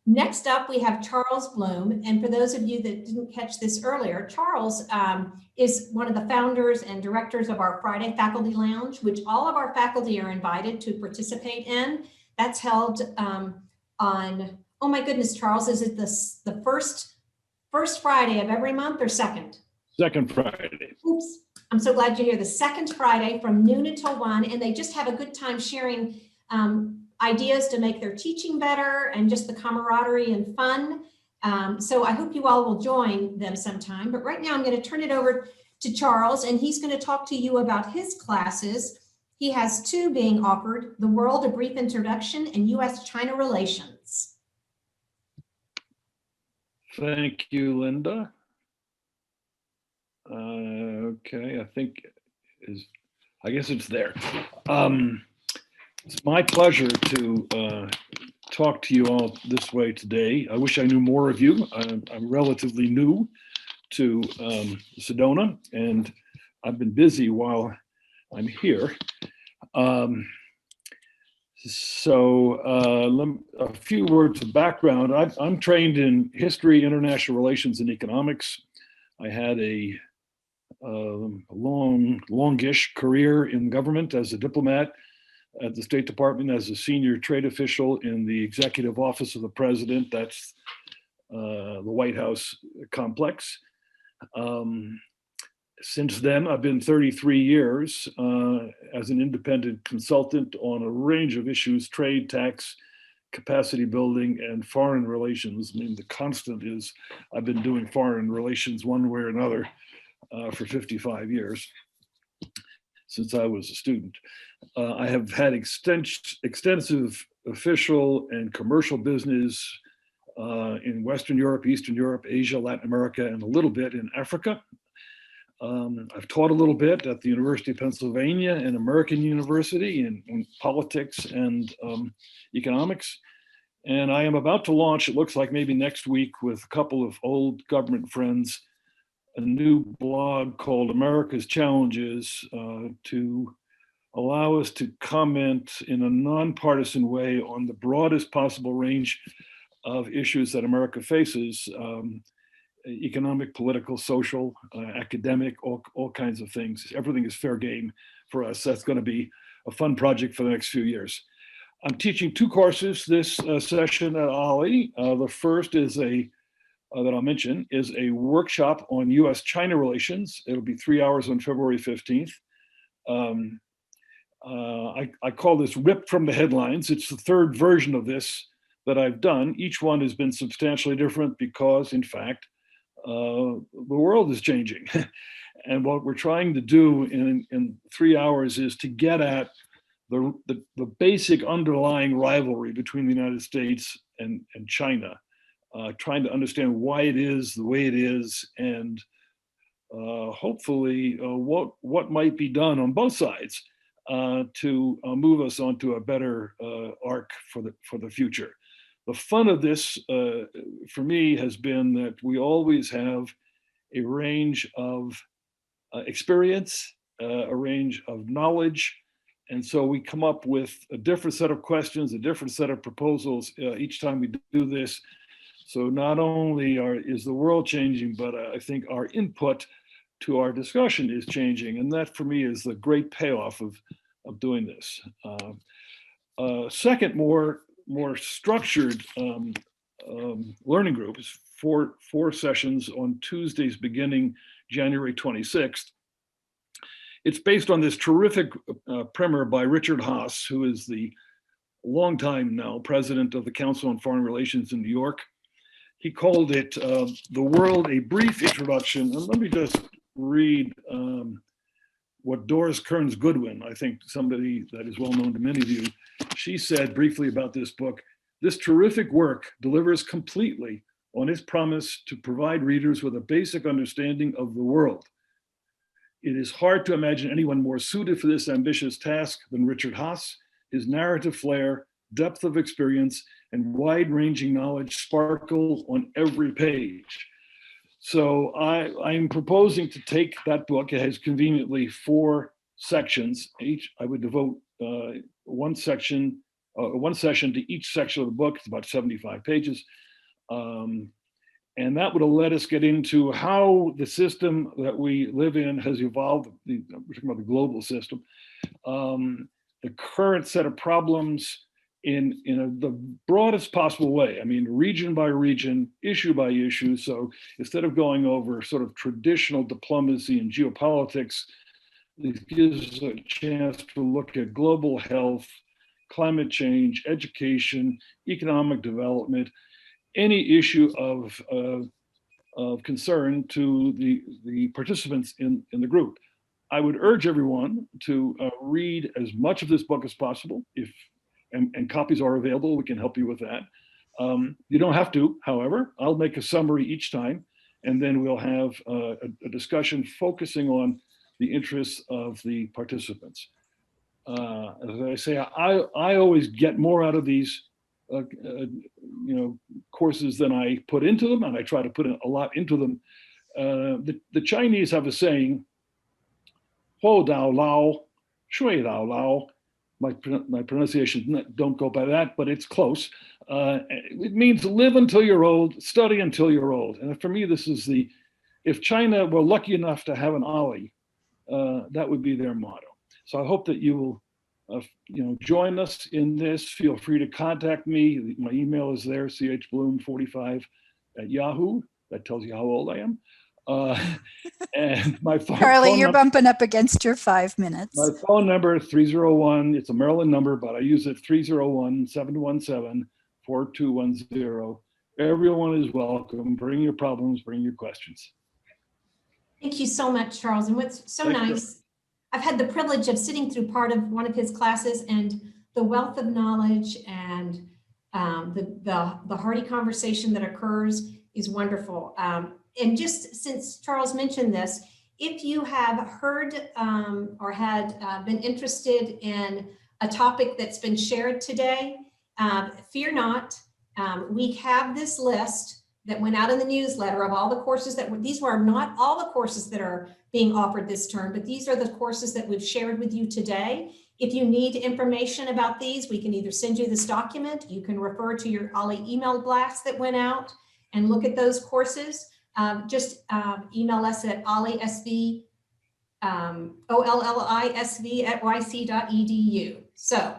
Next up, we have Charles Blum. And for those of you that didn't catch this earlier, Charles is one of the founders and directors of our Friday Faculty Lounge, which all of our faculty are invited to participate in. That's held on, oh my goodness, Charles, is it the first Friday of every month or second? Second Friday. Oops. I'm so glad you're here. The second Friday from noon until 1, and they just have a good time sharing ideas to make their teaching better and just the camaraderie and fun. So I hope you all will join them sometime. But right now I'm going to turn it over to Charles, and he's going to talk to you about his classes. He has 2 being offered: The World, A Brief Introduction, and U.S.-China Relations. Thank you, Linda. Okay, I guess it's there. It's my pleasure to talk to you all this way today. I wish I knew more of you. I'm relatively new to Sedona, and I've been busy while I'm here. A few words of background. I'm trained in history, international relations, and economics. I had a longish career in government as a diplomat at the State Department, as a senior trade official in the executive office of the president. That's the White House complex. Since then, I've been 33 years as an independent consultant on a range of issues: trade, tax, capacity building, and foreign relations. I mean, the constant is I've been doing foreign relations one way or another for 55 years, since I was a student. I have had extensive official and commercial business in Western Europe, Eastern Europe, Asia, Latin America, and a little bit in Africa. I've taught a little bit at the University of Pennsylvania and American University in politics and economics. And I am about to launch, it looks like maybe next week, with a couple of old government friends, a new blog called America's Challenges to allow us to comment in a nonpartisan way on the broadest possible range of issues that America faces, economic, political, social, academic, all kinds of things. Everything is fair game for us. That's going to be a fun project for the next few years. I'm teaching 2 courses this session at OLLI. The first is that I'll mention is a workshop on U.S.-China relations. It'll be 3 hours on February 15th. I call this ripped from the headlines. It's the 3rd version of this that I've done. Each one has been substantially different because, in fact, the world is changing. And what we're trying to do in 3 hours is to get at the basic underlying rivalry between the United States and China, trying to understand why it is the way it is, and hopefully what might be done on both sides to move us onto a better arc for the future. The fun of this for me has been that we always have a range of experience, a range of knowledge, and so we come up with a different set of questions, a different set of proposals each time we do this. So not only is the world changing, but I think our input to our discussion is changing, and that for me is the great payoff of doing this. Second, more structured learning group is four sessions on Tuesdays beginning January 26th. It's based on this terrific primer by Richard Haass, who is the longtime now president of the Council on Foreign Relations in New York. He called it The World, A Brief Introduction. And let me just read what Doris Kearns Goodwin, I think somebody that is well known to many of you, she said briefly about this book: "This terrific work delivers completely on its promise to provide readers with a basic understanding of the world. It is hard to imagine anyone more suited for this ambitious task than Richard Haass. His narrative flair, depth of experience, and wide-ranging knowledge sparkle on every page." So I'm proposing to take that book. It has conveniently 4 sections. Each I would devote one section one session to each section of the book. It's about 75 pages. And that would have let us get into how the system that we live in has evolved. We're talking about the global system. The current set of problems in the broadest possible way. I mean, region by region, issue by issue. So instead of going over sort of traditional diplomacy and geopolitics, it gives us a chance to look at global health, climate change, education, economic development, any issue of concern to the participants in the group. I would urge everyone to read as much of this book as possible. And copies are available, we can help you with that. You don't have to, however. I'll make a summary each time, and then we'll have a discussion focusing on the interests of the participants. As I say, I always get more out of these courses than I put into them, and I try to put a lot into them. The Chinese have a saying, "Huo dao lao, shui dao lao." My pronunciation don't go by that, but it's close. It means live until you're old, study until you're old. And for me, this is if China were lucky enough to have an OLLI, that would be their motto. So I hope that you will join us in this. Feel free to contact me. My email is there, chblum45@yahoo. That tells you how old I am. And my Charlie, you're bumping up against your 5 minutes. My phone number, 301, it's a Maryland number, but I use it, 301-717-4210. Everyone is welcome. Bring your problems, bring your questions. Thank you so much, Charles. And what's so nice, I've had the privilege of sitting through part of one of his classes, and the wealth of knowledge and the hearty conversation that occurs is wonderful. And just since Charles mentioned this, if you have heard or had been interested in a topic that's been shared today, fear not. We have this list that went out in the newsletter of all the courses these were not all the courses that are being offered this term, but these are the courses that we've shared with you today. If you need information about these, we can either send you this document, you can refer to your OLLI email blast that went out and look at those courses. Just email us at ollisv@yc.edu. So